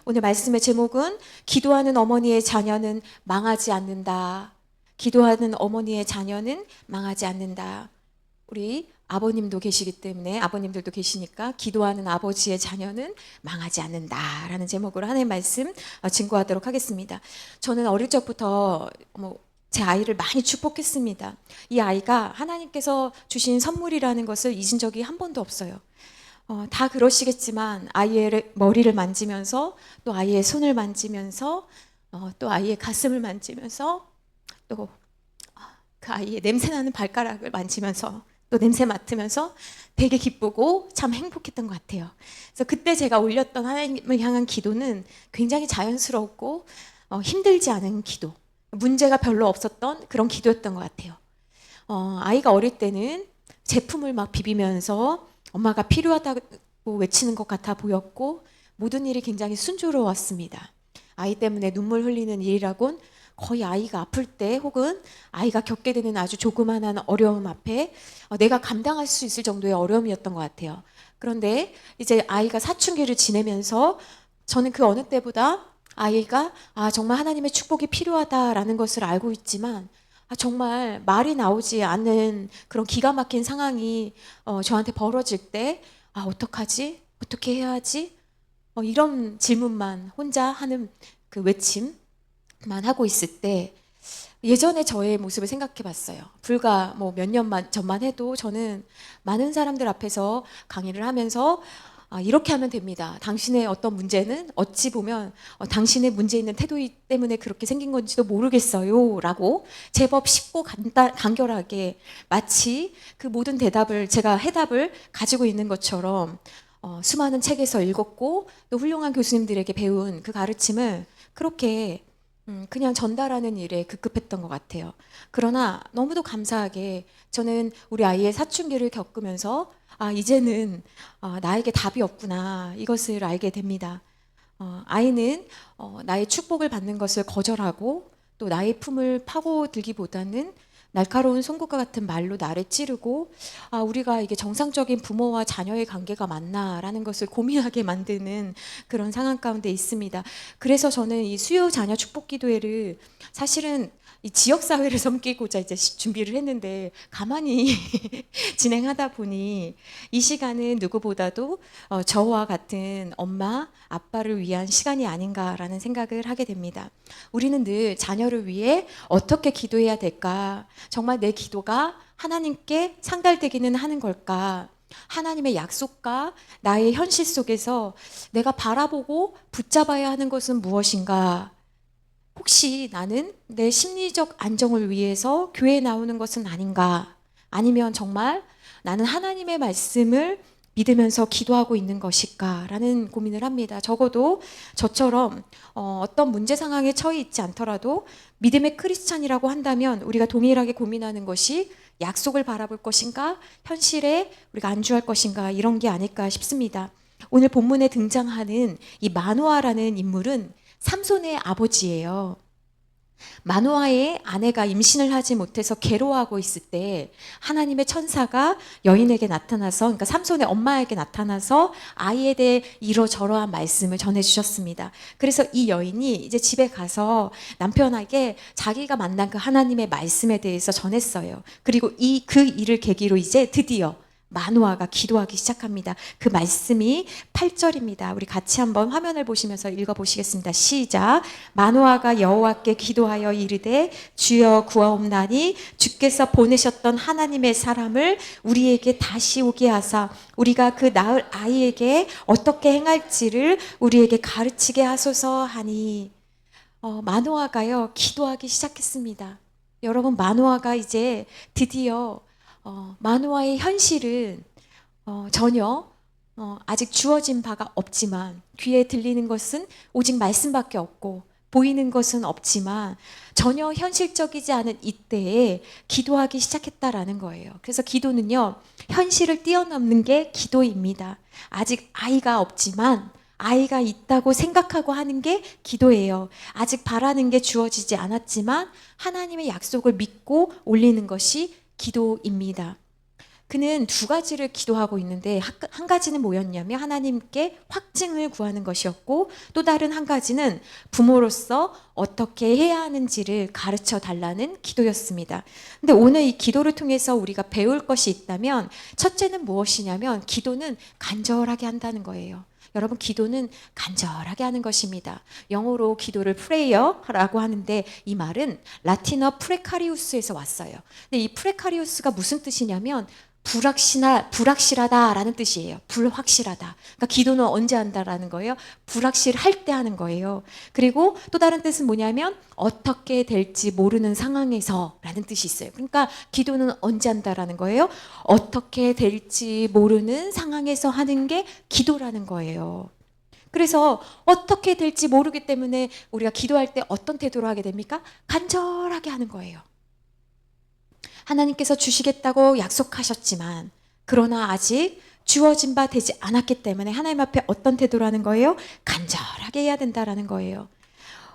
오늘 말씀의 제목은 기도하는 어머니의 자녀는 망하지 않는다. 기도하는 어머니의 자녀는 망하지 않는다. 우리 아버님도 계시기 때문에, 아버님들도 계시니까 기도하는 아버지의 자녀는 망하지 않는다라는 제목으로 하나님의 말씀 증거하도록 하겠습니다. 저는 어릴 적부터 제 아이를 많이 축복했습니다. 이 아이가 하나님께서 주신 선물이라는 것을 잊은 적이 한 번도 없어요. 다 그러시겠지만 아이의 머리를 만지면서, 또 아이의 손을 만지면서, 또 아이의 가슴을 만지면서, 또 그 아이의 냄새나는 발가락을 만지면서, 또 냄새 맡으면서 되게 기쁘고 참 행복했던 것 같아요. 그래서 그때 제가 올렸던 하나님을 향한 기도는 굉장히 자연스럽고 힘들지 않은 기도, 문제가 별로 없었던 그런 기도였던 것 같아요. 아이가 어릴 때는 제품을 막 비비면서 엄마가 필요하다고 외치는 것 같아 보였고, 모든 일이 굉장히 순조로웠습니다. 아이 때문에 눈물 흘리는 일이라곤 거의 아이가 아플 때, 혹은 아이가 겪게 되는 아주 조그마한 어려움 앞에 내가 감당할 수 있을 정도의 어려움이었던 것 같아요. 그런데 이제 아이가 사춘기를 지내면서 저는 그 어느 때보다 아이가 정말 하나님의 축복이 필요하다라는 것을 알고 있지만, 정말 말이 나오지 않는 그런 기가 막힌 상황이 저한테 벌어질 때 어떡하지? 어떻게 해야 하지? 이런 질문만 혼자 하는 그 외침만 하고 있을 때, 예전에 저의 모습을 생각해 봤어요. 불과 몇 년만 전만 해도 저는 많은 사람들 앞에서 강의를 하면서 이렇게 하면 됩니다. 당신의 어떤 문제는 어찌 보면 당신의 문제 있는 태도 때문에 그렇게 생긴 건지도 모르겠어요 라고 제법 쉽고 간결하게, 마치 그 모든 대답을, 제가 해답을 가지고 있는 것처럼 수많은 책에서 읽었고 또 훌륭한 교수님들에게 배운 그 가르침을 그렇게 그냥 전달하는 일에 급급했던 것 같아요. 그러나 너무도 감사하게 저는 우리 아이의 사춘기를 겪으면서 이제는 나에게 답이 없구나, 이것을 알게 됩니다. 아이는 나의 축복을 받는 것을 거절하고, 또 나의 품을 파고들기보다는 날카로운 송곳과 같은 말로 나를 찌르고, 우리가 이게 정상적인 부모와 자녀의 관계가 맞나라는 것을 고민하게 만드는 그런 상황 가운데 있습니다. 그래서 저는 이 수요 자녀 축복 기도회를 사실은 이 지역 사회를 섬기고자 이제 준비를 했는데, 가만히 진행하다 보니 이 시간은 누구보다도 저와 같은 엄마, 아빠를 위한 시간이 아닌가라는 생각을 하게 됩니다. 우리는 늘 자녀를 위해 어떻게 기도해야 될까? 정말 내 기도가 하나님께 상달되기는 하는 걸까? 하나님의 약속과 나의 현실 속에서 내가 바라보고 붙잡아야 하는 것은 무엇인가? 혹시 나는 내 심리적 안정을 위해서 교회에 나오는 것은 아닌가? 아니면 정말 나는 하나님의 말씀을 믿으면서 기도하고 있는 것일까? 라는 고민을 합니다. 적어도 저처럼 어떤 문제 상황에 처해 있지 않더라도 믿음의 크리스찬이라고 한다면 우리가 동일하게 고민하는 것이 약속을 바라볼 것인가? 현실에 우리가 안주할 것인가? 이런 게 아닐까 싶습니다. 오늘 본문에 등장하는 이 마노아라는 인물은 삼손의 아버지예요. 마노아의 아내가 임신을 하지 못해서 괴로워하고 있을 때 하나님의 천사가 여인에게 나타나서, 그러니까 삼손의 엄마에게 나타나서 아이에 대해 이러저러한 말씀을 전해주셨습니다. 그래서 이 여인이 이제 집에 가서 남편에게 자기가 만난 그 하나님의 말씀에 대해서 전했어요. 그리고 그 일을 계기로 이제 드디어 마노아가 기도하기 시작합니다. 그 말씀이 8절입니다. 우리 같이 한번 화면을 보시면서 읽어보시겠습니다. 시작. 마노아가 여호와께 기도하여 이르되 주여 구하옵나니 주께서 보내셨던 하나님의 사람을 우리에게 다시 오게 하사 우리가 그 낳을 아이에게 어떻게 행할지를 우리에게 가르치게 하소서 하니. 마노아가요 기도하기 시작했습니다. 여러분, 마노아가 이제 드디어 마노아의 현실은 전혀 아직 주어진 바가 없지만, 귀에 들리는 것은 오직 말씀밖에 없고 보이는 것은 없지만, 전혀 현실적이지 않은 이때에 기도하기 시작했다라는 거예요. 그래서 기도는요, 현실을 뛰어넘는 게 기도입니다. 아직 아이가 없지만 아이가 있다고 생각하고 하는 게 기도예요. 아직 바라는 게 주어지지 않았지만 하나님의 약속을 믿고 올리는 것이 기도입니다. 그는 두 가지를 기도하고 있는데 한 가지는 뭐였냐면 하나님께 확증을 구하는 것이었고 또 다른 한 가지는 부모로서 어떻게 해야 하는지를 가르쳐 달라는 기도였습니다. 근데 오늘 이 기도를 통해서 우리가 배울 것이 있다면 첫째는 무엇이냐면 기도는 간절하게 한다는 거예요. 여러분, 기도는 간절하게 하는 것입니다. 영어로 기도를 프레이어라고 하는데 이 말은 라틴어 프레카리우스에서 왔어요. 근데 이 프레카리우스가 무슨 뜻이냐면 불확실하다라는 뜻이에요. 불확실하다. 그러니까 기도는 언제 한다라는 거예요? 불확실할 때 하는 거예요. 그리고 또 다른 뜻은 뭐냐면 어떻게 될지 모르는 상황에서라는 뜻이 있어요. 그러니까 기도는 언제 한다라는 거예요? 어떻게 될지 모르는 상황에서 하는 게 기도라는 거예요. 그래서 어떻게 될지 모르기 때문에 우리가 기도할 때 어떤 태도로 하게 됩니까? 간절하게 하는 거예요. 하나님께서 주시겠다고 약속하셨지만 그러나 아직 주어진 바 되지 않았기 때문에 하나님 앞에 어떤 태도로 하는 거예요? 간절하게 해야 된다라는 거예요.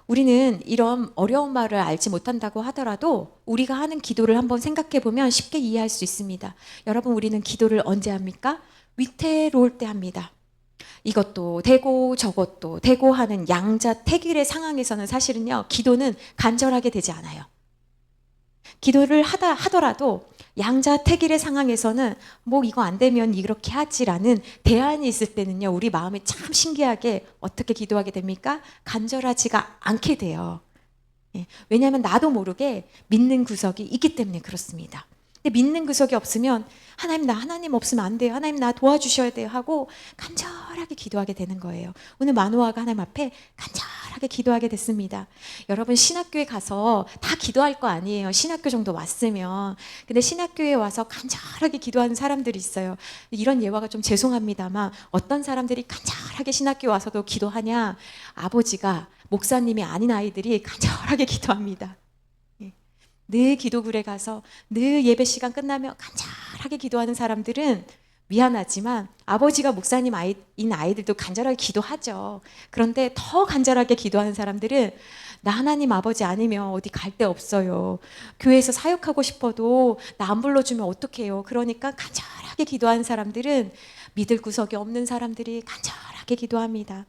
우리는 이런 어려운 말을 알지 못한다고 하더라도 우리가 하는 기도를 한번 생각해 보면 쉽게 이해할 수 있습니다. 여러분, 우리는 기도를 언제 합니까? 위태로울 때 합니다. 이것도 되고 저것도 되고 하는 양자택일의 상황에서는 사실은요, 기도는 간절하게 되지 않아요. 기도를 하더라도 양자택일의 상황에서는 뭐 이거 안 되면 이렇게 하지라는 대안이 있을 때는요, 우리 마음이 참 신기하게 어떻게 기도하게 됩니까? 간절하지가 않게 돼요. 왜냐하면 나도 모르게 믿는 구석이 있기 때문에 그렇습니다. 근데 믿는 구석이 없으면 하나님 없으면 안 돼요. 하나님 나 도와주셔야 돼요 하고 간절하게 기도하게 되는 거예요. 오늘 마노아가 하나님 앞에 간절하게 기도하게 됐습니다. 여러분, 신학교에 가서 다 기도할 거 아니에요. 신학교 정도 왔으면. 근데 신학교에 와서 간절하게 기도하는 사람들이 있어요. 이런 예화가 좀 죄송합니다만 어떤 사람들이 간절하게 신학교에 와서도 기도하냐? 아버지가 목사님이 아닌 아이들이 간절하게 기도합니다. 늘 기도굴에 가서 늘 예배 시간 끝나면 간절하게 기도하는 사람들은 미안하지만 아버지가 목사님 인 아이들도 간절하게 기도하죠. 그런데 더 간절하게 기도하는 사람들은 나 하나님 아버지 아니면 어디 갈 데 없어요. 교회에서 사역하고 싶어도 나 안 불러주면 어떡해요. 그러니까 간절하게 기도하는 사람들은 믿을 구석이 없는 사람들이 간절하게 기도합니다.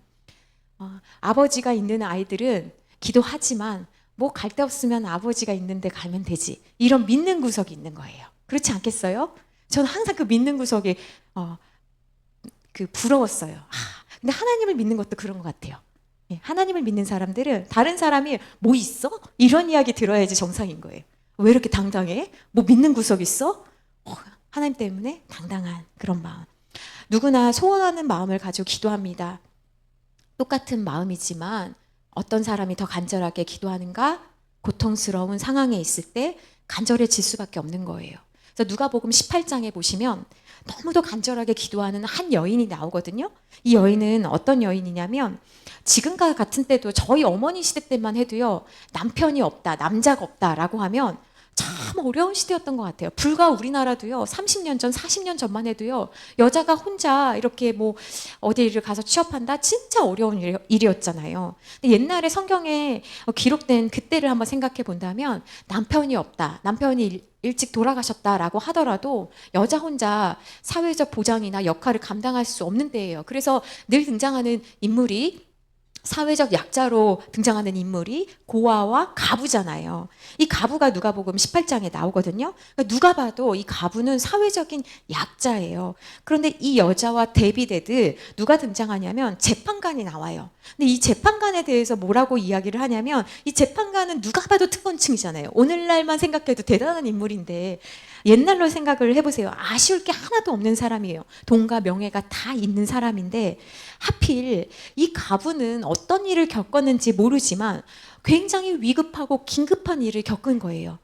아버지가 있는 아이들은 기도하지만 뭐 갈 데 없으면 아버지가 있는데 가면 되지. 이런 믿는 구석이 있는 거예요. 그렇지 않겠어요? 저는 항상 그 믿는 구석이 부러웠어요. 근데 하나님을 믿는 것도 그런 것 같아요. 하나님을 믿는 사람들은 다른 사람이 뭐 있어? 이런 이야기 들어야지 정상인 거예요. 왜 이렇게 당당해? 뭐 믿는 구석 있어? 하나님 때문에 당당한 그런 마음. 누구나 소원하는 마음을 가지고 기도합니다. 똑같은 마음이지만 어떤 사람이 더 간절하게 기도하는가? 고통스러운 상황에 있을 때 간절해질 수밖에 없는 거예요. 그래서 누가복음 18장에 보시면 너무도 간절하게 기도하는 한 여인이 나오거든요. 이 여인은 어떤 여인이냐면 지금과 같은 때도 저희 어머니 시대 때만 해도요, 남편이 없다, 남자가 없다라고 하면 참 어려운 시대였던 것 같아요. 불과 우리나라도요, 30년 전, 40년 전만 해도요, 여자가 혼자 이렇게 뭐 어디를 가서 취업한다? 진짜 어려운 일이었잖아요. 근데 옛날에 성경에 기록된 그때를 한번 생각해 본다면 남편이 없다, 남편이 일찍 돌아가셨다라고 하더라도 여자 혼자 사회적 보장이나 역할을 감당할 수 없는 때예요. 그래서 늘 등장하는 인물이 사회적 약자로 등장하는 인물이 고아와 가부잖아요. 이 가부가 누가복음 18장에 나오거든요. 그러니까 누가 봐도 이 가부는 사회적인 약자예요. 그런데 이 여자와 대비되듯 누가 등장하냐면 재판관이 나와요. 근데 이 재판관에 대해서 뭐라고 이야기를 하냐면 이 재판관은 누가 봐도 특권층이잖아요. 오늘날만 생각해도 대단한 인물인데 옛날로 생각을 해보세요. 아쉬울 게 하나도 없는 사람이에요. 돈과 명예가 다 있는 사람인데 하필 이 가부는 어떤 일을 겪었는지 모르지만 굉장히 위급하고 긴급한 일을 겪은 거예요.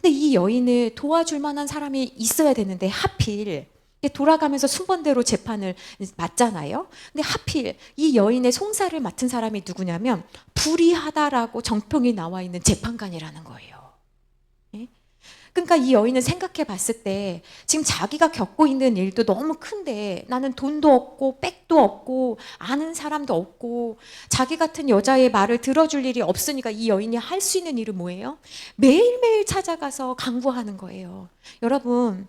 근데 이 여인을 도와줄 만한 사람이 있어야 되는데 하필 돌아가면서 순번대로 재판을 맞잖아요. 근데 하필 이 여인의 송사를 맡은 사람이 누구냐면 불의하다라고 정평이 나와 있는 재판관이라는 거예요. 그러니까 이 여인은 생각해 봤을 때 지금 자기가 겪고 있는 일도 너무 큰데 나는 돈도 없고 백도 없고 아는 사람도 없고 자기 같은 여자의 말을 들어줄 일이 없으니까 이 여인이 할 수 있는 일은 뭐예요? 매일매일 찾아가서 강구하는 거예요. 여러분,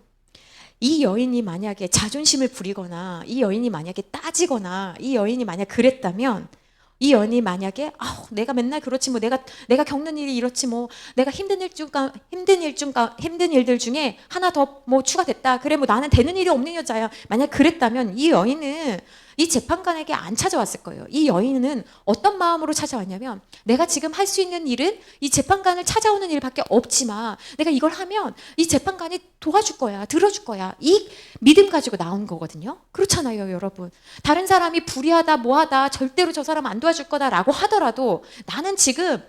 이 여인이 만약에 자존심을 부리거나 이 여인이 만약에 따지거나 이 여인이 만약 그랬다면 이 여인이 만약에 내가 맨날 그렇지 뭐 내가 겪는 일이 이렇지 뭐 내가 힘든 일들 중에 하나 더 뭐 추가됐다. 그래 뭐 나는 되는 일이 없는 여자야. 만약 그랬다면 이 여인은 이 재판관에게 안 찾아왔을 거예요. 이 여인은 어떤 마음으로 찾아왔냐면 내가 지금 할 수 있는 일은 이 재판관을 찾아오는 일밖에 없지만 내가 이걸 하면 이 재판관이 도와줄 거야. 들어줄 거야. 이 믿음 가지고 나온 거거든요. 그렇잖아요, 여러분. 다른 사람이 불의하다 뭐하다 절대로 저 사람 안 도와줄 거다라고 하더라도 나는 지금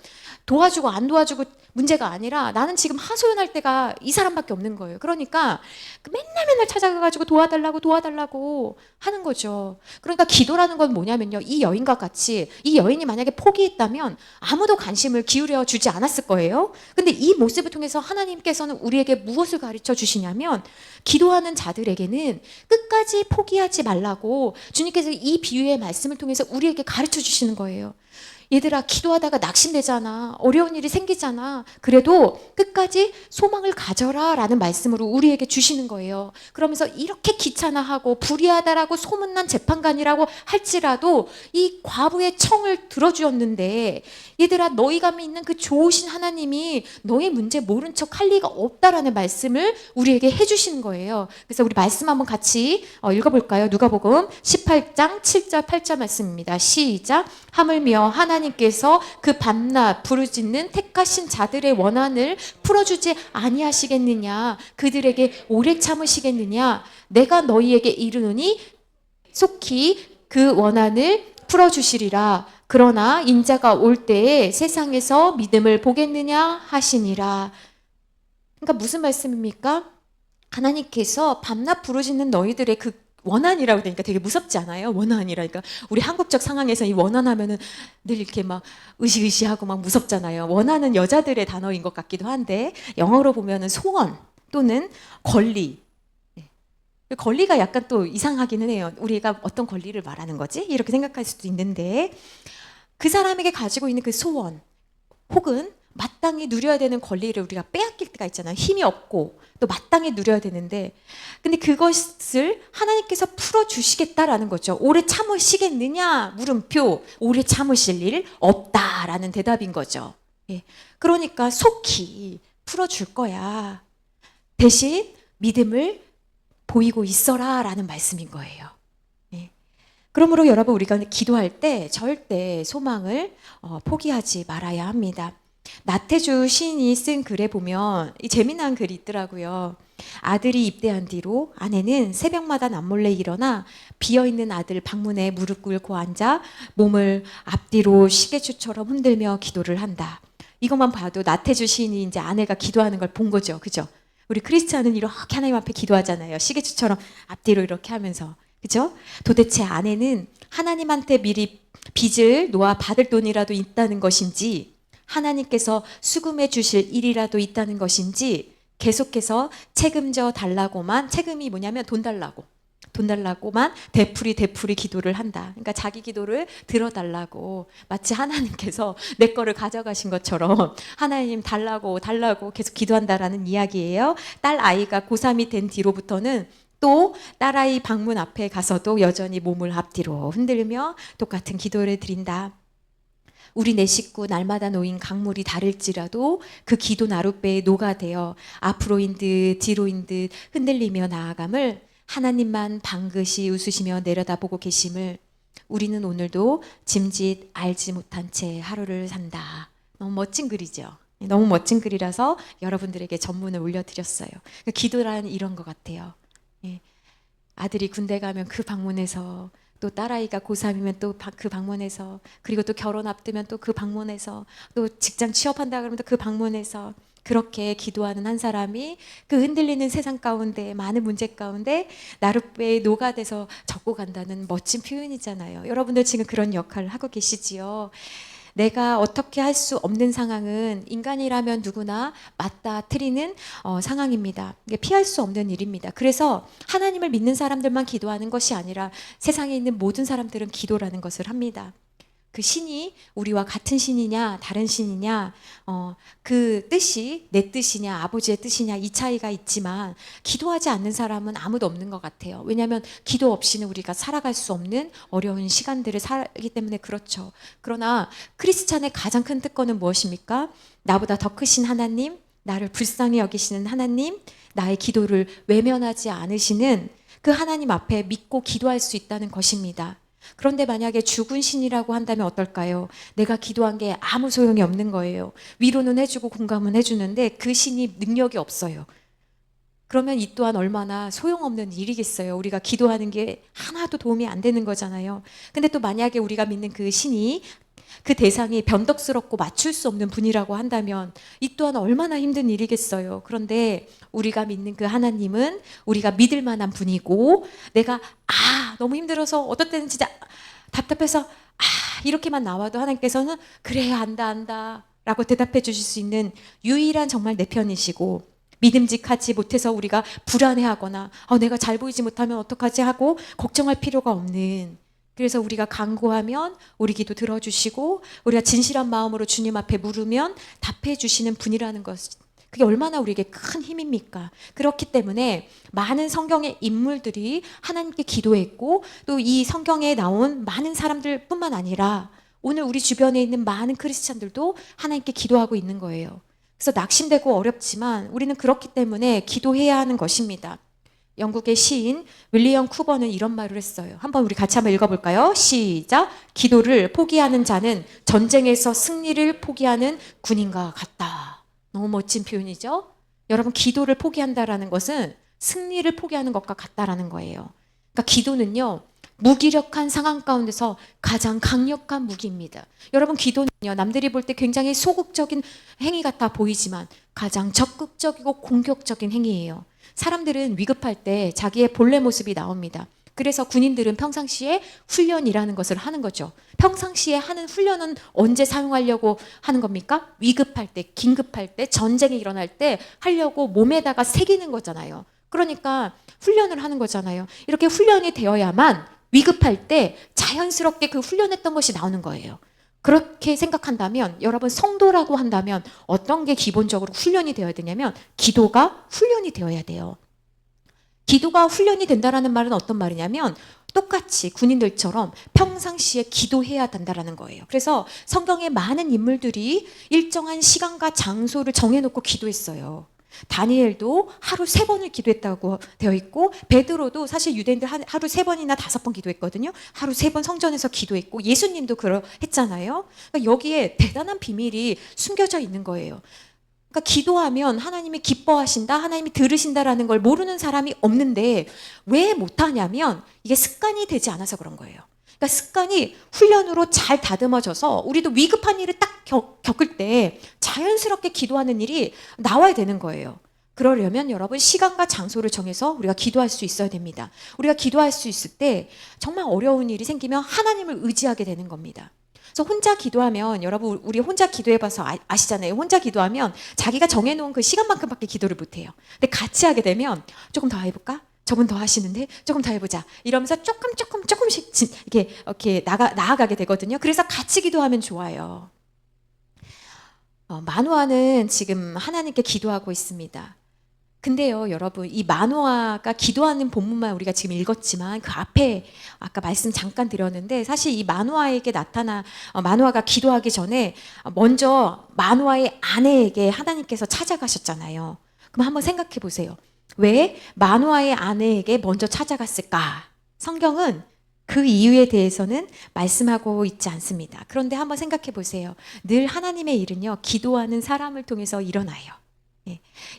도와주고 안 도와주고 문제가 아니라 나는 지금 하소연할 때가 이 사람밖에 없는 거예요. 그러니까 맨날 찾아가가지고 도와달라고 하는 거죠. 그러니까 기도라는 건 뭐냐면요. 이 여인과 같이 이 여인이 만약에 포기했다면 아무도 관심을 기울여 주지 않았을 거예요. 근데 이 모습을 통해서 하나님께서는 우리에게 무엇을 가르쳐 주시냐면 기도하는 자들에게는 끝까지 포기하지 말라고 주님께서 이 비유의 말씀을 통해서 우리에게 가르쳐 주시는 거예요. 얘들아, 기도하다가 낙심되잖아. 어려운 일이 생기잖아. 그래도 끝까지 소망을 가져라 라는 말씀으로 우리에게 주시는 거예요. 그러면서 이렇게 귀찮아하고 불의하다라고 소문난 재판관이라고 할지라도 이 과부의 청을 들어주었는데 얘들아, 너희가 믿는 그 좋으신 하나님이 너희 문제 모른 척 할 리가 없다라는 말씀을 우리에게 해주시는 거예요. 그래서 우리 말씀 한번 같이 읽어볼까요? 누가복음 18장 7절 8절 말씀입니다. 시작. 하물며 하나님께서 그 밤낮 부르짖는 택하신 자들의 원한을 풀어주지 아니하시겠느냐? 그들에게 오래 참으시겠느냐? 내가 너희에게 이르노니 속히 그 원한을 풀어주시리라. 그러나 인자가 올 때에 세상에서 믿음을 보겠느냐 하시니라. 그러니까 무슨 말씀입니까? 하나님께서 밤낮 부르짖는 너희들의 그 원한이라고 되니까 되게 무섭지 않아요? 원한이라니까. 우리 한국적 상황에서 이 원한하면은 늘 이렇게 막 으시으시하고 막 무섭잖아요. 원한은 여자들의 단어인 것 같기도 한데 영어로 보면은 소원 또는 권리. 권리가 약간 또 이상하기는 해요. 우리가 어떤 권리를 말하는 거지? 이렇게 생각할 수도 있는데 그 사람에게 가지고 있는 그 소원 혹은 마땅히 누려야 되는 권리를 우리가 빼앗길 때가 있잖아요. 힘이 없고 또 마땅히 누려야 되는데 근데 그것을 하나님께서 풀어주시겠다라는 거죠. 오래 참으시겠느냐? 물음표. 오래 참으실 일 없다라는 대답인 거죠. 예. 그러니까 속히 풀어줄 거야. 대신 믿음을 보이고 있어라 라는 말씀인 거예요. 예. 그러므로 여러분 우리가 기도할 때 절대 소망을 포기하지 말아야 합니다. 나태주 시인이 쓴 글에 보면 이 재미난 글이 있더라고요. 아들이 입대한 뒤로 아내는 새벽마다 남몰래 일어나 비어있는 아들 방문에 무릎 꿇고 앉아 몸을 앞뒤로 시계추처럼 흔들며 기도를 한다. 이것만 봐도 나태주 시인이 이제 아내가 기도하는 걸 본 거죠. 그죠? 우리 크리스찬은 이렇게 하나님 앞에 기도하잖아요. 시계추처럼 앞뒤로 이렇게 하면서. 그죠? 도대체 아내는 하나님한테 미리 빚을 놓아 받을 돈이라도 있다는 것인지 하나님께서 수금해 주실 일이라도 있다는 것인지 계속해서 책임져 달라고만, 책임이 뭐냐면 돈 달라고만 되풀이 기도를 한다. 그러니까 자기 기도를 들어달라고 마치 하나님께서 내 거를 가져가신 것처럼 하나님 달라고 계속 기도한다라는 이야기예요. 딸 아이가 고3이 된 뒤로부터는 또 딸아이 방문 앞에 가서도 여전히 몸을 앞뒤로 흔들며 똑같은 기도를 드린다. 우리 네 식구 날마다 놓인 강물이 다를지라도 그 기도 나룻배에 녹아되어 앞으로인 듯 뒤로인 듯 흔들리며 나아감을 하나님만 방긋이 웃으시며 내려다보고 계심을 우리는 오늘도 짐짓 알지 못한 채 하루를 산다. 너무 멋진 글이죠. 너무 멋진 글이라서 여러분들에게 전문을 올려드렸어요. 기도란 이런 것 같아요. 아들이 군대 가면 그 방문에서 또 딸아이가 고3이면 또 그 방문에서 그리고 또 결혼 앞두면 또 그 방문에서 또 직장 취업한다 그러면 또 그 방문에서 그렇게 기도하는 한 사람이 그 흔들리는 세상 가운데 많은 문제 가운데 나룻배에 녹아돼서 젖고 간다는 멋진 표현이잖아요. 여러분들 지금 그런 역할을 하고 계시지요. 내가 어떻게 할 수 없는 상황은 인간이라면 누구나 맞닥뜨리는 상황입니다. 이게 피할 수 없는 일입니다. 그래서 하나님을 믿는 사람들만 기도하는 것이 아니라 세상에 있는 모든 사람들은 기도라는 것을 합니다. 그 신이 우리와 같은 신이냐 다른 신이냐 그 뜻이 내 뜻이냐 아버지의 뜻이냐 이 차이가 있지만 기도하지 않는 사람은 아무도 없는 것 같아요. 왜냐하면 기도 없이는 우리가 살아갈 수 없는 어려운 시간들을 살기 때문에 그렇죠. 그러나 크리스찬의 가장 큰 특권은 무엇입니까? 나보다 더 크신 하나님, 나를 불쌍히 여기시는 하나님, 나의 기도를 외면하지 않으시는 그 하나님 앞에 믿고 기도할 수 있다는 것입니다. 그런데 만약에 죽은 신이라고 한다면 어떨까요? 내가 기도한 게 아무 소용이 없는 거예요. 위로는 해주고 공감은 해주는데 그 신이 능력이 없어요. 그러면 이 또한 얼마나 소용없는 일이겠어요. 우리가 기도하는 게 하나도 도움이 안 되는 거잖아요. 근데 또 만약에 우리가 믿는 그 신이 그 대상이 변덕스럽고 맞출 수 없는 분이라고 한다면 이 또한 얼마나 힘든 일이겠어요. 그런데 우리가 믿는 그 하나님은 우리가 믿을 만한 분이고 내가 너무 힘들어서 어떨 때는 진짜 답답해서 이렇게만 나와도 하나님께서는 그래 안다 라고 대답해 주실 수 있는 유일한 정말 내 편이시고 믿음직하지 못해서 우리가 불안해하거나 내가 잘 보이지 못하면 어떡하지 하고 걱정할 필요가 없는, 그래서 우리가 간구하면 우리 기도 들어주시고 우리가 진실한 마음으로 주님 앞에 물으면 답해 주시는 분이라는 것, 그게 얼마나 우리에게 큰 힘입니까? 그렇기 때문에 많은 성경의 인물들이 하나님께 기도했고 또 이 성경에 나온 많은 사람들 뿐만 아니라 오늘 우리 주변에 있는 많은 크리스찬들도 하나님께 기도하고 있는 거예요. 그래서 낙심되고 어렵지만 우리는 그렇기 때문에 기도해야 하는 것입니다. 영국의 시인 윌리엄 쿠버는 이런 말을 했어요. 한번 우리 같이 한번 읽어볼까요? 시작. 기도를 포기하는 자는 전쟁에서 승리를 포기하는 군인과 같다. 너무 멋진 표현이죠? 여러분, 기도를 포기한다라는 것은 승리를 포기하는 것과 같다라는 거예요. 그러니까 기도는요, 무기력한 상황 가운데서 가장 강력한 무기입니다. 여러분, 기도는요, 남들이 볼 때 굉장히 소극적인 행위 같아 보이지만 가장 적극적이고 공격적인 행위예요. 사람들은 위급할 때 자기의 본래 모습이 나옵니다. 그래서 군인들은 평상시에 훈련이라는 것을 하는 거죠. 평상시에 하는 훈련은 언제 사용하려고 하는 겁니까? 위급할 때, 긴급할 때, 전쟁이 일어날 때 하려고 몸에다가 새기는 거잖아요. 그러니까 훈련을 하는 거잖아요. 이렇게 훈련이 되어야만 위급할 때 자연스럽게 그 훈련했던 것이 나오는 거예요. 그렇게 생각한다면 여러분, 성도라고 한다면 어떤 게 기본적으로 훈련이 되어야 되냐면 기도가 훈련이 되어야 돼요. 기도가 훈련이 된다라는 말은 어떤 말이냐면 똑같이 군인들처럼 평상시에 기도해야 된다라는 거예요. 그래서 성경의 많은 인물들이 일정한 시간과 장소를 정해놓고 기도했어요. 다니엘도 하루 3번을 기도했다고 되어 있고, 베드로도 사실 유대인들 하루 3번이나 5번 기도했거든요. 하루 3번 성전에서 기도했고, 예수님도 했잖아요. 그러니까 여기에 대단한 비밀이 숨겨져 있는 거예요. 그러니까 기도하면 하나님이 기뻐하신다, 하나님이 들으신다라는 걸 모르는 사람이 없는데 왜 못하냐면 이게 습관이 되지 않아서 그런 거예요. 그러니까 습관이 훈련으로 잘 다듬어져서 우리도 위급한 일을 딱 겪을 때 자연스럽게 기도하는 일이 나와야 되는 거예요. 그러려면 여러분, 시간과 장소를 정해서 우리가 기도할 수 있어야 됩니다. 우리가 기도할 수 있을 때 정말 어려운 일이 생기면 하나님을 의지하게 되는 겁니다. 그래서 혼자 기도하면, 여러분 우리 혼자 기도해봐서 아시잖아요. 혼자 기도하면 자기가 정해놓은 그 시간만큼밖에 기도를 못해요. 근데 같이 하게 되면 조금 더 해볼까? 저분 더 하시는데 조금 더 해보자 이러면서 조금씩 이렇게 나아가게 되거든요. 그래서 같이 기도하면 좋아요. 마노아는 지금 하나님께 기도하고 있습니다. 근데요, 여러분, 이 마노아가 기도하는 본문만 우리가 지금 읽었지만 그 앞에 아까 말씀 잠깐 드렸는데, 사실 이 마노아에게 마노아가 기도하기 전에 먼저 마노아의 아내에게 하나님께서 찾아가셨잖아요. 그럼 한번 생각해 보세요. 왜 마노아의 아내에게 먼저 찾아갔을까? 성경은 그 이유에 대해서는 말씀하고 있지 않습니다. 그런데 한번 생각해 보세요. 늘 하나님의 일은요, 기도하는 사람을 통해서 일어나요.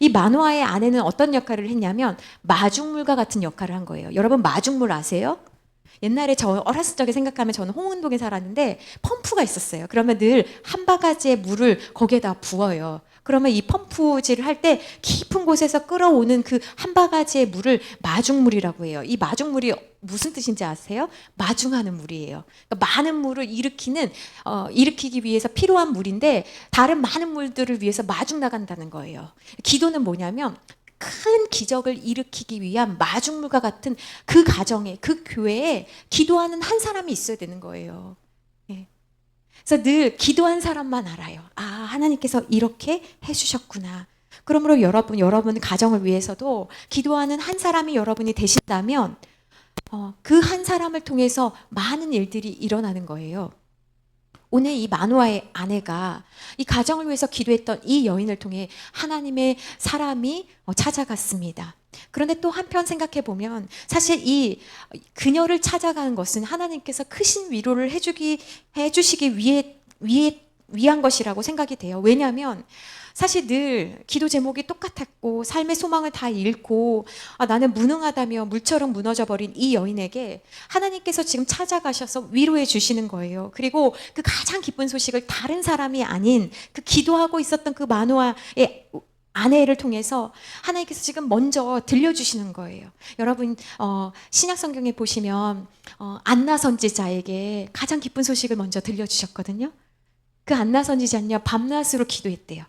이 마노아의 아내는 어떤 역할을 했냐면 마중물과 같은 역할을 한 거예요. 여러분, 마중물 아세요? 옛날에 저 어렸을 적에 생각하면 저는 홍은동에 살았는데 펌프가 있었어요. 그러면 늘 한 바가지의 물을 거기에다 부어요. 그러면 이 펌프질을 할 때 깊은 곳에서 끌어오는 그 한 바가지의 물을 마중물이라고 해요. 이 마중물이 무슨 뜻인지 아세요? 마중하는 물이에요. 그러니까 많은 물을 일으키기 위해서 필요한 물인데 다른 많은 물들을 위해서 마중 나간다는 거예요. 기도는 뭐냐면 큰 기적을 일으키기 위한 마중물과 같은 그 가정에, 그 교회에 기도하는 한 사람이 있어야 되는 거예요. 그래서 늘 기도한 사람만 알아요. 아, 하나님께서 이렇게 해주셨구나. 그러므로 여러분 가정을 위해서도 기도하는 한 사람이 여러분이 되신다면 그 한 사람을 통해서 많은 일들이 일어나는 거예요. 오늘 이 마누아의 아내가 이 가정을 위해서 기도했던 이 여인을 통해 하나님의 사람이 찾아갔습니다. 그런데 또 한편 생각해 보면 사실 이 그녀를 찾아가는 것은 하나님께서 크신 위로를 해주시기 위한 것이라고 생각이 돼요. 왜냐하면 사실 늘 기도 제목이 똑같았고 삶의 소망을 다 잃고 나는 무능하다며 물처럼 무너져 버린 이 여인에게 하나님께서 지금 찾아가셔서 위로해 주시는 거예요. 그리고 그 가장 기쁜 소식을 다른 사람이 아닌 그 기도하고 있었던 그 마누아의 아내를 통해서 하나님께서 지금 먼저 들려주시는 거예요. 여러분 신약 성경에 보시면 안나 선지자에게 가장 기쁜 소식을 먼저 들려주셨거든요. 그 안나 선지자는요 밤낮으로 기도했대요.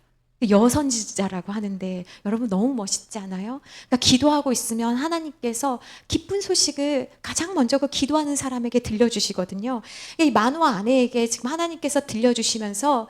여선지자라고 하는데 여러분 너무 멋있지 않아요? 그러니까 기도하고 있으면 하나님께서 기쁜 소식을 가장 먼저 그 기도하는 사람에게 들려주시거든요. 이 마누아 아내에게 지금 하나님께서 들려주시면서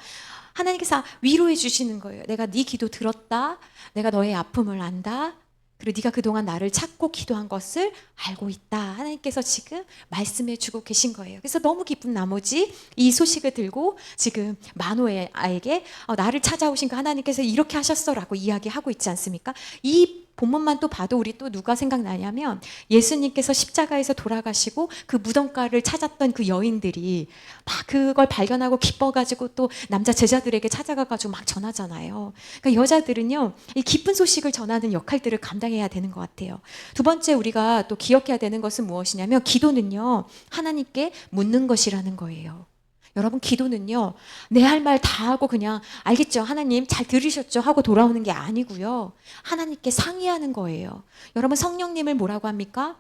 하나님께서 위로해 주시는 거예요. 내가 네 기도 들었다. 내가 너의 아픔을 안다. 그리고 네가 그동안 나를 찾고 기도한 것을 알고 있다. 하나님께서 지금 말씀해 주고 계신 거예요. 그래서 너무 기쁜 나머지 이 소식을 들고 지금 마누아에게 나를 찾아오신 그 하나님께서 이렇게 하셨어라고 이야기하고 있지 않습니까? 이 본문만 또 봐도 우리 또 누가 생각나냐면 예수님께서 십자가에서 돌아가시고 그 무덤가를 찾았던 그 여인들이 막 그걸 발견하고 기뻐가지고 또 남자 제자들에게 찾아가가지고 막 전하잖아요. 그러니까 여자들은요 이 기쁜 소식을 전하는 역할들을 감당해야 되는 것 같아요. 두 번째 우리가 또 기억해야 되는 것은 무엇이냐면 기도는요 하나님께 묻는 것이라는 거예요. 여러분 기도는요 내 할 말 다 하고 그냥 알겠죠 하나님 잘 들으셨죠 하고 돌아오는 게 아니고요 하나님께 상의하는 거예요. 여러분 성령님을 뭐라고 합니까?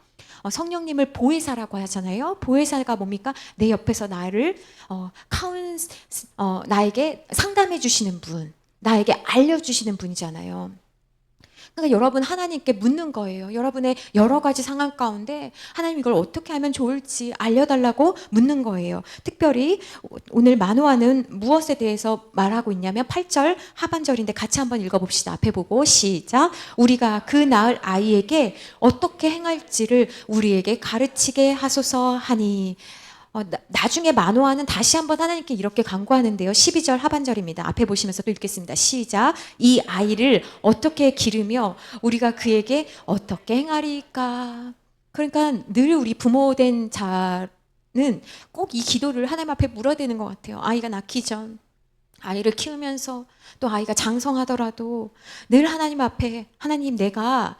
성령님을 보혜사라고 하잖아요. 보혜사가 뭡니까? 내 옆에서 나를 나에게 상담해 주시는 분, 나에게 알려주시는 분이잖아요. 그러니까 여러분 하나님께 묻는 거예요. 여러분의 여러 가지 상황 가운데 하나님 이걸 어떻게 하면 좋을지 알려달라고 묻는 거예요. 특별히 오늘 마누아는 무엇에 대해서 말하고 있냐면 8절 하반절인데 같이 한번 읽어봅시다. 앞에 보고 시작. 우리가 그 낳을 아이에게 어떻게 행할지를 우리에게 가르치게 하소서 하니. 나중에 마노아는 다시 한번 하나님께 이렇게 간구하는데요. 12절 하반절입니다. 앞에 보시면서 또 읽겠습니다. 시작. 이 아이를 어떻게 기르며 우리가 그에게 어떻게 행하리까. 그러니까 늘 우리 부모된 자는 꼭 이 기도를 하나님 앞에 물어야 되는 것 같아요. 아이가 낳기 전 아이를 키우면서 또 아이가 장성하더라도 늘 하나님 앞에 하나님 내가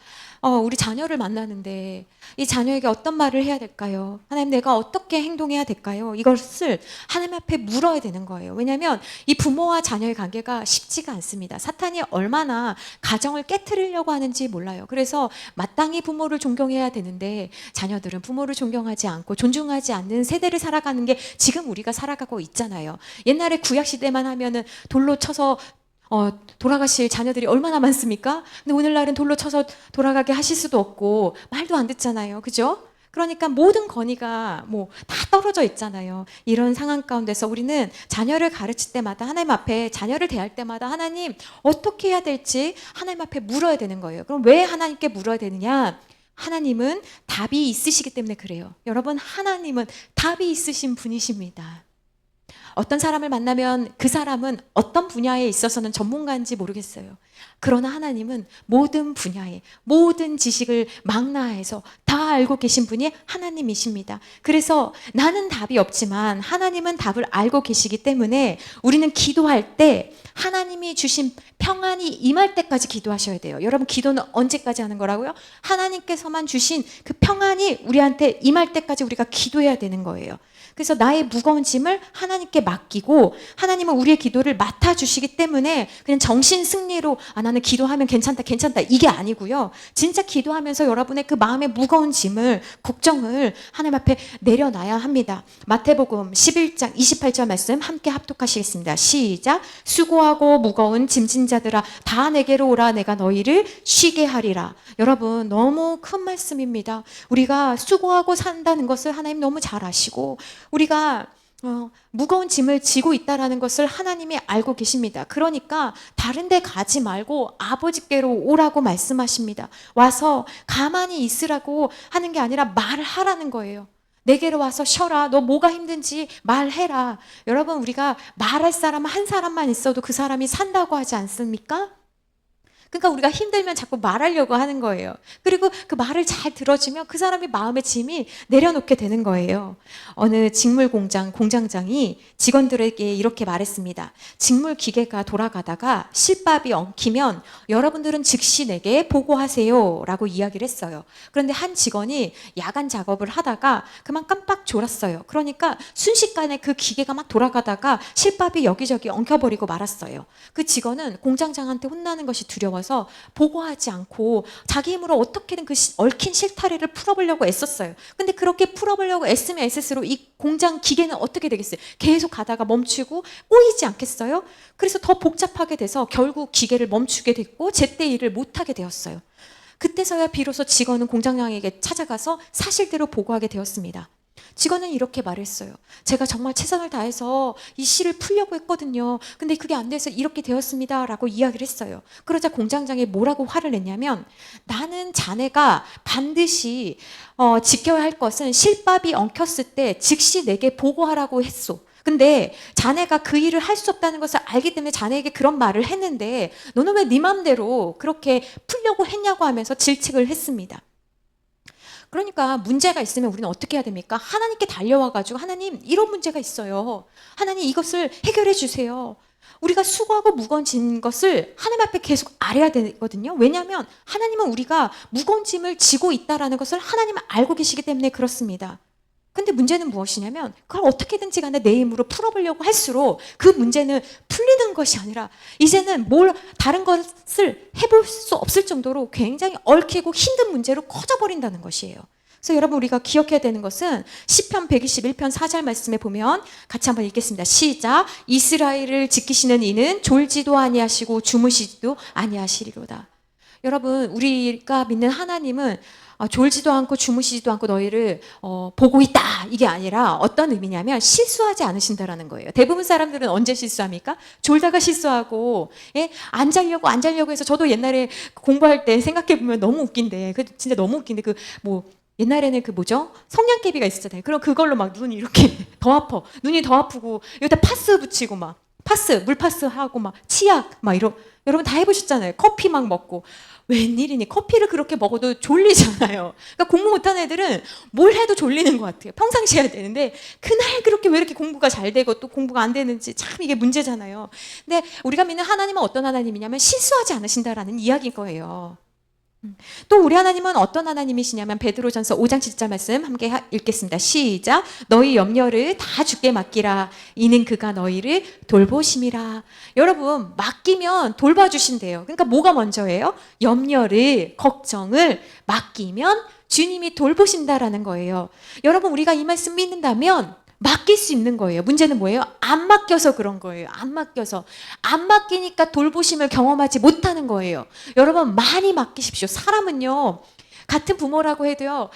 우리 자녀를 만나는데 이 자녀에게 어떤 말을 해야 될까요? 하나님 내가 어떻게 행동해야 될까요? 이것을 하나님 앞에 물어야 되는 거예요. 왜냐하면 이 부모와 자녀의 관계가 쉽지가 않습니다. 사탄이 얼마나 가정을 깨트리려고 하는지 몰라요. 그래서 마땅히 부모를 존경해야 되는데 자녀들은 부모를 존경하지 않고 존중하지 않는 세대를 살아가는 게 지금 우리가 살아가고 있잖아요. 옛날에 구약시대만 하면은 돌로 쳐서 돌아가실 자녀들이 얼마나 많습니까? 근데 오늘날은 돌로 쳐서 돌아가게 하실 수도 없고 말도 안 듣잖아요. 그죠? 그러니까 모든 권위가 다 떨어져 있잖아요. 이런 상황 가운데서 우리는 자녀를 가르칠 때마다 하나님 앞에 자녀를 대할 때마다 하나님 어떻게 해야 될지 하나님 앞에 물어야 되는 거예요. 그럼 왜 하나님께 물어야 되느냐? 하나님은 답이 있으시기 때문에 그래요. 여러분 하나님은 답이 있으신 분이십니다. 어떤 사람을 만나면 그 사람은 어떤 분야에 있어서는 전문가인지 모르겠어요. 그러나 하나님은 모든 분야에 모든 지식을 망라해서 다 알고 계신 분이 하나님이십니다. 그래서 나는 답이 없지만 하나님은 답을 알고 계시기 때문에 우리는 기도할 때 하나님이 주신 평안이 임할 때까지 기도하셔야 돼요. 여러분 기도는 언제까지 하는 거라고요? 하나님께서만 주신 그 평안이 우리한테 임할 때까지 우리가 기도해야 되는 거예요. 그래서 나의 무거운 짐을 하나님께 맡기고 하나님은 우리의 기도를 맡아주시기 때문에 그냥 정신 승리로 나는 기도하면 괜찮다 이게 아니고요. 진짜 기도하면서 여러분의 그 마음의 무거운 짐을 걱정을 하나님 앞에 내려놔야 합니다. 마태복음 11장 28절 말씀 함께 합독하시겠습니다. 시작. 수고하고 무거운 짐진 자들아 다 내게로 오라 내가 너희를 쉬게 하리라. 여러분 너무 큰 말씀입니다. 우리가 수고하고 산다는 것을 하나님 너무 잘 아시고 우리가 무거운 짐을 지고 있다라는 것을 하나님이 알고 계십니다. 그러니까 다른 데 가지 말고 아버지께로 오라고 말씀하십니다. 와서 가만히 있으라고 하는 게 아니라 말하라는 거예요. 내게로 와서 쉬어라. 너 뭐가 힘든지 말해라. 여러분, 우리가 말할 사람 한 사람만 있어도 그 사람이 산다고 하지 않습니까? 그러니까 우리가 힘들면 자꾸 말하려고 하는 거예요. 그리고 그 말을 잘 들어주면 그 사람이 마음의 짐이 내려놓게 되는 거예요. 어느 직물 공장장이 직원들에게 이렇게 말했습니다. 직물 기계가 돌아가다가 실밥이 엉키면 여러분들은 즉시 내게 보고하세요 라고 이야기를 했어요. 그런데 한 직원이 야간 작업을 하다가 그만 깜빡 졸았어요. 그러니까 순식간에 그 기계가 막 돌아가다가 실밥이 여기저기 엉켜버리고 말았어요. 그 직원은 공장장한테 혼나는 것이 두려워서 보고하지 않고 자기 힘으로 어떻게든 그 얽힌 실타래를 풀어보려고 애썼어요. 근데 그렇게 풀어보려고 애쓰면 애쓸수록 이 공장 기계는 어떻게 되겠어요? 계속 가다가 멈추고 꼬이지 않겠어요? 그래서 더 복잡하게 돼서 결국 기계를 멈추게 됐고 제때 일을 못하게 되었어요. 그때서야 비로소 직원은 공장장에게 찾아가서 사실대로 보고하게 되었습니다. 직원은 이렇게 말했어요. 제가 정말 최선을 다해서 이 실을 풀려고 했거든요. 근데 그게 안 돼서 이렇게 되었습니다. 라고 이야기를 했어요. 그러자 공장장이 뭐라고 화를 냈냐면, 나는 자네가 반드시 지켜야 할 것은 실밥이 엉켰을 때 즉시 내게 보고하라고 했소. 근데 자네가 그 일을 할 수 없다는 것을 알기 때문에 자네에게 그런 말을 했는데 너는 왜 네 맘대로 그렇게 풀려고 했냐고 하면서 질책을 했습니다. 그러니까 문제가 있으면 우리는 어떻게 해야 됩니까? 하나님께 달려와가지고 하나님 이런 문제가 있어요. 하나님 이것을 해결해 주세요. 우리가 수고하고 무거운 짐 것을 하나님 앞에 계속 아뢰야 되거든요. 왜냐하면 하나님은 우리가 무거운 짐을 지고 있다는 것을 하나님은 알고 계시기 때문에 그렇습니다. 근데 문제는 무엇이냐면 그걸 어떻게든지 간에 내 힘으로 풀어보려고 할수록 그 문제는 풀리는 것이 아니라 이제는 다른 것을 해볼 수 없을 정도로 굉장히 얽히고 힘든 문제로 커져버린다는 것이에요. 그래서 여러분 우리가 기억해야 되는 것은 시편 121편 4절 말씀에 보면 같이 한번 읽겠습니다. 시작. 이스라엘을 지키시는 이는 졸지도 아니하시고 주무시지도 아니하시리로다. 여러분 우리가 믿는 하나님은 졸지도 않고 주무시지도 않고 너희를 보고 있다 이게 아니라 어떤 의미냐면 실수하지 않으신다라는 거예요. 대부분 사람들은 언제 실수합니까? 졸다가 실수하고 안 자려고 해서 저도 옛날에 공부할 때 생각해보면 너무 웃긴데 진짜 너무 웃긴데 옛날에는 성냥개비가 있었잖아요. 그럼 그걸로 막 눈이 이렇게 더 아파. 눈이 더 아프고 여기다 파스 붙이고 막 물파스 하고 막 치약 막 여러분 다 해보셨잖아요. 커피 막 먹고. 웬일이니 커피를 그렇게 먹어도 졸리잖아요. 그러니까 공부 못하는 애들은 뭘 해도 졸리는 것 같아요. 평상시에 해야 되는데 그날 그렇게 왜 이렇게 공부가 잘 되고 또 공부가 안 되는지 참 이게 문제잖아요. 근데 우리가 믿는 하나님은 어떤 하나님이냐면 실수하지 않으신다라는 이야기인 거예요. 또 우리 하나님은 어떤 하나님이시냐면 베드로전서 5장 7절 말씀 함께 읽겠습니다. 시작. 너희 염려를 다 주께 맡기라. 이는 그가 너희를 돌보심이라. 여러분 맡기면 돌봐주신대요. 그러니까 뭐가 먼저예요? 염려를 걱정을 맡기면 주님이 돌보신다라는 거예요. 여러분 우리가 이 말씀 믿는다면 맡길 수 있는 거예요. 문제는 뭐예요? 안 맡겨서 그런 거예요. 안 맡기니까 돌보심을 경험하지 못하는 거예요. 여러분 많이 맡기십시오. 사람은요 같은 부모라고 해도요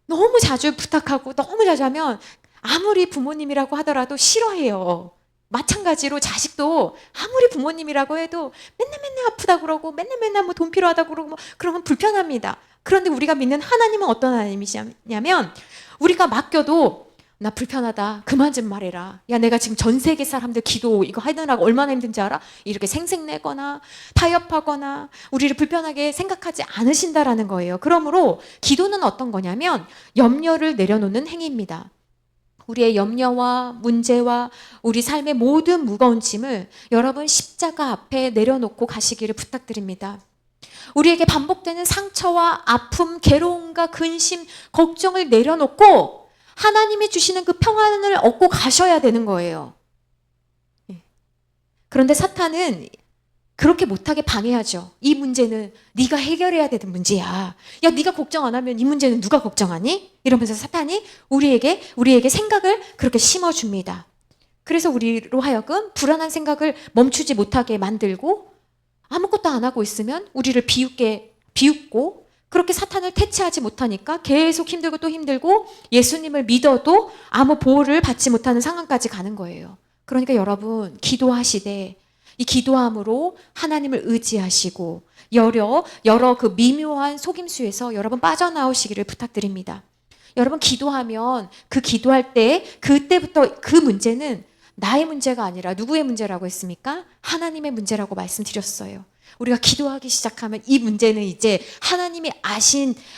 너무 자주 부탁하고 너무 자주 하면 아무리 부모님이라고 하더라도 싫어해요. 마찬가지로 자식도 아무리 부모님이라고 해도 맨날 아프다 그러고 맨날 돈 필요하다 그러고 그러면 불편합니다. 그런데 우리가 믿는 하나님은 어떤 하나님이시냐면 우리가 맡겨도 나 불편하다. 그만 좀 말해라. 야, 내가 지금 전 세계 사람들 기도 이거 하느라고 얼마나 힘든지 알아? 이렇게 생색내거나 타협하거나 우리를 불편하게 생각하지 않으신다라는 거예요. 그러므로 기도는 어떤 거냐면 염려를 내려놓는 행위입니다. 우리의 염려와 문제와 우리 삶의 모든 무거운 짐을 여러분 십자가 앞에 내려놓고 가시기를 부탁드립니다. 우리에게 반복되는 상처와 아픔, 괴로움과 근심, 걱정을 내려놓고 하나님이 주시는 그 평안을 얻고 가셔야 되는 거예요. 그런데 사탄은 그렇게 못하게 방해하죠. 이 문제는 네가 해결해야 되는 문제야. 야, 네가 걱정 안 하면 이 문제는 누가 걱정하니? 이러면서 사탄이 우리에게 생각을 그렇게 심어줍니다. 그래서 우리로 하여금 불안한 생각을 멈추지 못하게 만들고 아무것도 안 하고 있으면 우리를 비웃고 그렇게 사탄을 퇴치하지 못하니까 계속 힘들고 또 힘들고 예수님을 믿어도 아무 보호를 받지 못하는 상황까지 가는 거예요. 그러니까 여러분 기도하시되 이 기도함으로 하나님을 의지하시고 여러 그 미묘한 속임수에서 여러분 빠져나오시기를 부탁드립니다. 여러분 기도하면 그 기도할 때 그때부터 그 문제는 나의 문제가 아니라 누구의 문제라고 했습니까? 하나님의 문제라고 말씀드렸어요. 우리가 기도하기 시작하면 이 문제는 이제 하나님이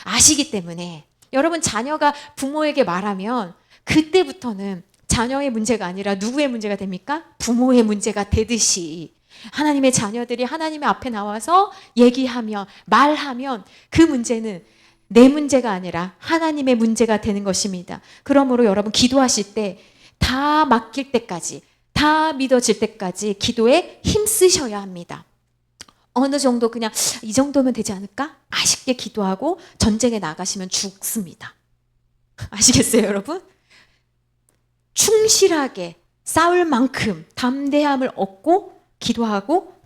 아시기 때문에 여러분 자녀가 부모에게 말하면 그때부터는 자녀의 문제가 아니라 누구의 문제가 됩니까? 부모의 문제가 되듯이 하나님의 자녀들이 하나님의 앞에 나와서 얘기하며 말하면 그 문제는 내 문제가 아니라 하나님의 문제가 되는 것입니다. 그러므로 여러분 기도하실 때 다 맡길 때까지 다 믿어질 때까지 기도에 힘쓰셔야 합니다. 어느 정도 그냥 이 정도면 되지 않을까? 아쉽게 기도하고 전쟁에 나가시면 죽습니다. 아시겠어요, 여러분? 충실하게 싸울 만큼 담대함을 얻고 기도하고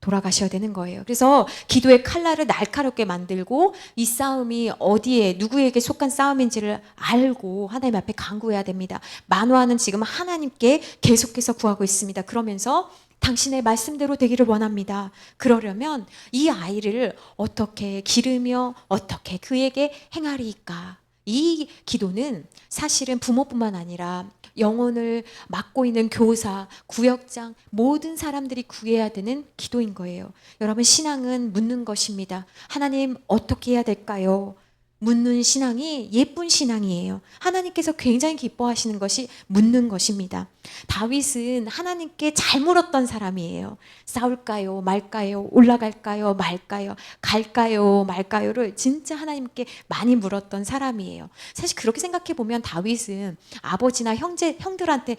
돌아가셔야 되는 거예요. 그래서 기도의 칼날을 날카롭게 만들고 이 싸움이 어디에 누구에게 속한 싸움인지를 알고 하나님 앞에 간구해야 됩니다. 만화는 지금 하나님께 계속해서 구하고 있습니다. 그러면서 당신의 말씀대로 되기를 원합니다. 그러려면 이 아이를 어떻게 기르며 어떻게 그에게 행하리이까. 이 기도는 사실은 부모뿐만 아니라 영혼을 맡고 있는 교사, 구역장 모든 사람들이 구해야 되는 기도인 거예요. 여러분 신앙은 묻는 것입니다. 하나님 어떻게 해야 될까요? 묻는 신앙이 예쁜 신앙이에요. 하나님께서 굉장히 기뻐하시는 것이 묻는 것입니다. 다윗은 하나님께 잘 물었던 사람이에요. 싸울까요? 말까요? 올라갈까요? 말까요? 갈까요? 말까요를 진짜 하나님께 많이 물었던 사람이에요. 사실 그렇게 생각해 보면 다윗은 아버지나 형들한테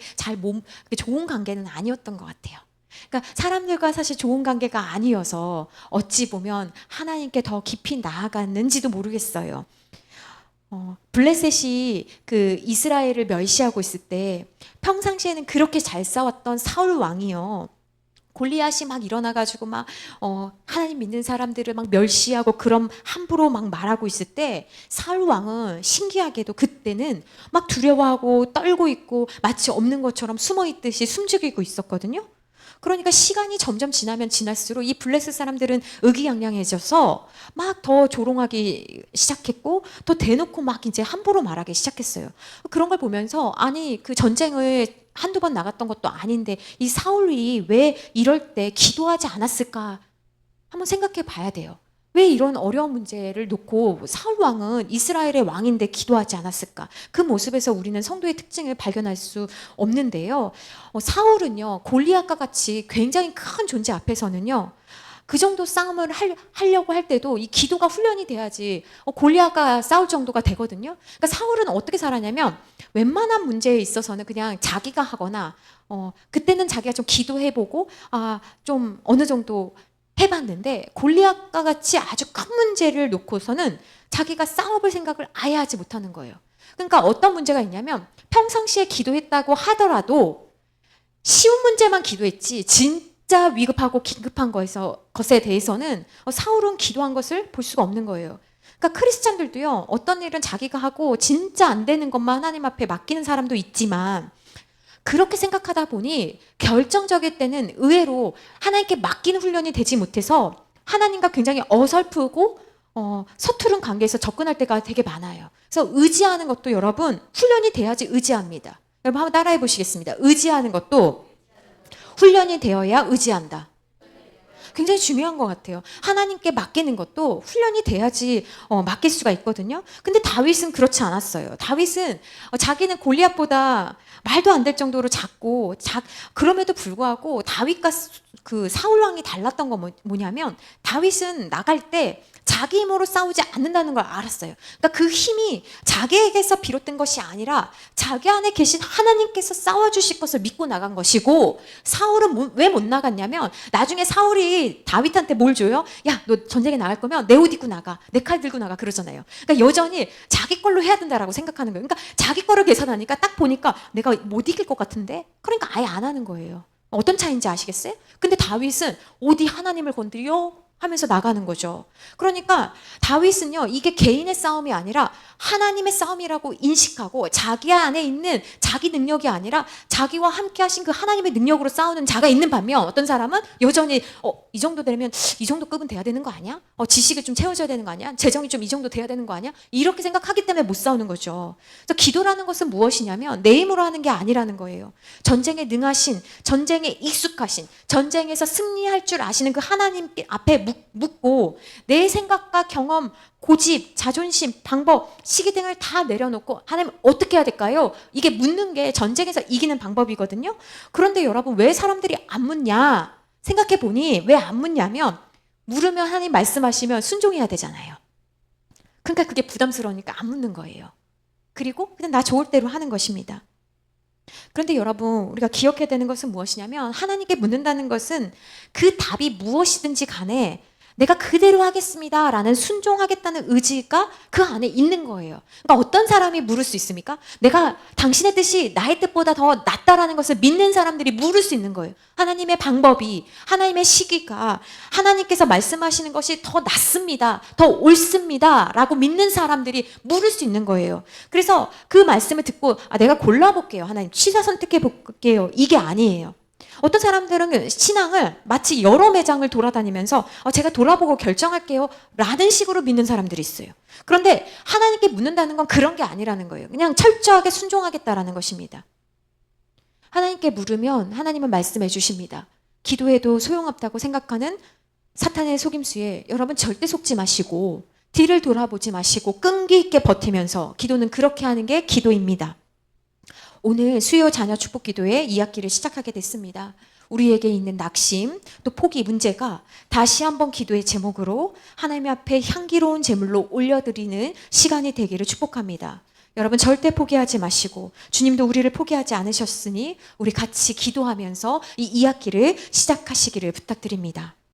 좋은 관계는 아니었던 것 같아요. 그러니까 사람들과 사실 좋은 관계가 아니어서 어찌 보면 하나님께 더 깊이 나아갔는지도 모르겠어요. 블레셋이 그 이스라엘을 멸시하고 있을 때 평상시에는 그렇게 잘 싸웠던 사울 왕이요. 골리앗이 막 일어나가지고 막 하나님 믿는 사람들을 막 멸시하고 그런 함부로 막 말하고 있을 때 사울 왕은 신기하게도 그때는 막 두려워하고 떨고 있고 마치 없는 것처럼 숨어 있듯이 숨죽이고 있었거든요. 그러니까 시간이 점점 지나면 지날수록 이 블레셋 사람들은 의기양양해져서 막 더 조롱하기 시작했고 더 대놓고 막 이제 함부로 말하기 시작했어요. 그런 걸 보면서 아니 그 전쟁을 한두 번 나갔던 것도 아닌데 이 사울이 왜 이럴 때 기도하지 않았을까 한번 생각해 봐야 돼요. 왜 이런 어려운 문제를 놓고 사울 왕은 이스라엘의 왕인데 기도하지 않았을까? 그 모습에서 우리는 성도의 특징을 발견할 수 없는데요. 사울은요, 골리앗과 같이 굉장히 큰 존재 앞에서는요, 그 정도 싸움을 하려고 할 때도 이 기도가 훈련이 돼야지 골리앗과 싸울 정도가 되거든요. 그러니까 사울은 어떻게 살았냐면 웬만한 문제에 있어서는 그냥 자기가 하거나 그때는 자기가 좀 기도해보고 좀 어느 정도 해봤는데 골리앗과 같이 아주 큰 문제를 놓고서는 자기가 싸워볼 생각을 아예 하지 못하는 거예요. 그러니까 어떤 문제가 있냐면 평상시에 기도했다고 하더라도 쉬운 문제만 기도했지 진짜 위급하고 긴급한 것에 대해서는 사울은 기도한 것을 볼 수가 없는 거예요. 그러니까 크리스찬들도요, 어떤 일은 자기가 하고 진짜 안 되는 것만 하나님 앞에 맡기는 사람도 있지만 그렇게 생각하다 보니 결정적일 때는 의외로 하나님께 맡기는 훈련이 되지 못해서 하나님과 굉장히 어설프고 서투른 관계에서 접근할 때가 되게 많아요. 그래서 의지하는 것도 여러분 훈련이 돼야지 의지합니다. 여러분 한번 따라해 보시겠습니다. 의지하는 것도 훈련이 되어야 의지한다. 굉장히 중요한 것 같아요. 하나님께 맡기는 것도 훈련이 돼야지 맡길 수가 있거든요. 근데 다윗은 그렇지 않았어요. 다윗은 자기는 골리앗보다 말도 안 될 정도로 작고 그럼에도 불구하고 다윗과 그 사울 왕이 달랐던 건 뭐냐면 다윗은 나갈 때 자기 힘으로 싸우지 않는다는 걸 알았어요. 그러니까 그 힘이 자기에게서 비롯된 것이 아니라 자기 안에 계신 하나님께서 싸워주실 것을 믿고 나간 것이고 사울은 왜 못 나갔냐면 나중에 사울이 다윗한테 뭘 줘요? 야, 너 전쟁에 나갈 거면 내 옷 입고 나가. 내 칼 들고 나가 그러잖아요. 그러니까 여전히 자기 걸로 해야 된다라고 생각하는 거예요. 그러니까 자기 거를 계산하니까 딱 보니까 내가 못 이길 것 같은데 그러니까 아예 안 하는 거예요. 어떤 차이인지 아시겠어요? 근데 다윗은 어디 하나님을 건드려? 하면서 나가는 거죠. 그러니까 다윗은요, 이게 개인의 싸움이 아니라 하나님의 싸움이라고 인식하고 자기 안에 있는 자기 능력이 아니라 자기와 함께 하신 그 하나님의 능력으로 싸우는 자가 있는 반면 어떤 사람은 여전히 이 정도 되면 이 정도 급은 돼야 되는 거 아니야? 지식을 좀 채워줘야 되는 거 아니야? 재정이 좀 이 정도 돼야 되는 거 아니야? 이렇게 생각하기 때문에 못 싸우는 거죠. 그래서 기도라는 것은 무엇이냐면 내 힘으로 하는 게 아니라는 거예요. 전쟁에 능하신, 전쟁에 익숙하신, 전쟁에서 승리할 줄 아시는 그 하나님 앞에 묻고 내 생각과 경험, 고집, 자존심, 방법, 시기 등을 다 내려놓고 하나님 어떻게 해야 될까요? 이게 묻는 게 전쟁에서 이기는 방법이거든요. 그런데 여러분 왜 사람들이 안 묻냐? 생각해 보니 왜 안 묻냐면 물으면 하나님 말씀하시면 순종해야 되잖아요. 그러니까 그게 부담스러우니까 안 묻는 거예요. 그리고 그냥 나 좋을 대로 하는 것입니다. 그런데 여러분 우리가 기억해야 되는 것은 무엇이냐면 하나님께 묻는다는 것은 그 답이 무엇이든지 간에 내가 그대로 하겠습니다 라는 순종하겠다는 의지가 그 안에 있는 거예요. 그러니까 어떤 사람이 물을 수 있습니까? 내가 당신의 뜻이 나의 뜻보다 더 낫다라는 것을 믿는 사람들이 물을 수 있는 거예요. 하나님의 방법이, 하나님의 시기가, 하나님께서 말씀하시는 것이 더 낫습니다, 더 옳습니다 라고 믿는 사람들이 물을 수 있는 거예요. 그래서 그 말씀을 듣고 내가 골라볼게요, 하나님 취사 선택해 볼게요, 이게 아니에요. 어떤 사람들은 신앙을 마치 여러 매장을 돌아다니면서 제가 돌아보고 결정할게요 라는 식으로 믿는 사람들이 있어요. 그런데 하나님께 묻는다는 건 그런 게 아니라는 거예요. 그냥 철저하게 순종하겠다라는 것입니다. 하나님께 물으면 하나님은 말씀해 주십니다. 기도해도 소용없다고 생각하는 사탄의 속임수에 여러분 절대 속지 마시고 뒤를 돌아보지 마시고 끈기 있게 버티면서 기도는 그렇게 하는 게 기도입니다. 오늘 수요 자녀 축복 기도의 2학기를 시작하게 됐습니다. 우리에게 있는 낙심, 또 포기 문제가 다시 한번 기도의 제목으로 하나님 앞에 향기로운 제물로 올려드리는 시간이 되기를 축복합니다. 여러분 절대 포기하지 마시고 주님도 우리를 포기하지 않으셨으니 우리 같이 기도하면서 이 2학기를 시작하시기를 부탁드립니다.